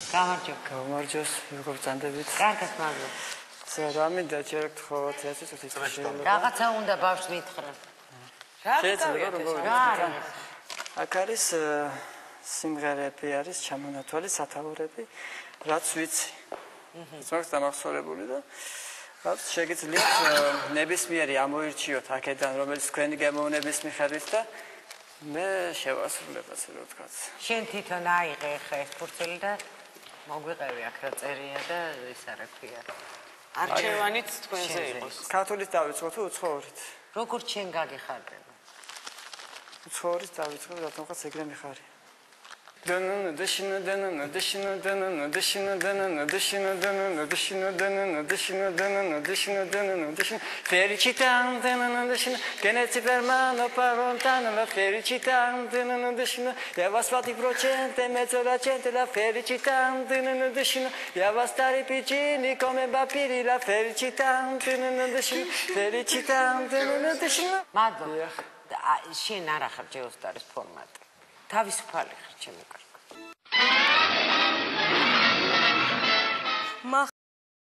გამარჯობა. გამარჯოს, როგორ ბრძანდებით? კარგად მადლობა. რამინდა ჯერ გთხოვოთ, ეს წუთი შეიძლება. რაღაცა უნდა ბავშვს მითხრა. აქ არის სიმღერები არის ჩამონათვალი სათაურები, რაც ვიცი. ის დამახსოვრებული და რაც შეგიძლიათ ნებისმიერი ამოირჩიოთ აქედან, რომელიც თქვენი გემოვნების მიხედვით და მე შევასრულებ ასე რომ ვთქვათ. შენ თვითონ აიღე ხა ეს ფურცელი და მოგვიყევი აქ რა წერია და ისა რა ქვია. არჩევანიც თქვენზე იყოს. ქართულით დავიწყო თუ უცხოურით? როგორ შენ გაგიხარდება? უცხოურით დავიწყო, რატომღაც ეგრე მიხარი. მადლობა. შენ არ ახარ ჯეოსტარის ფორმატი. თავისუფალი ხარ ჩემი კარგი.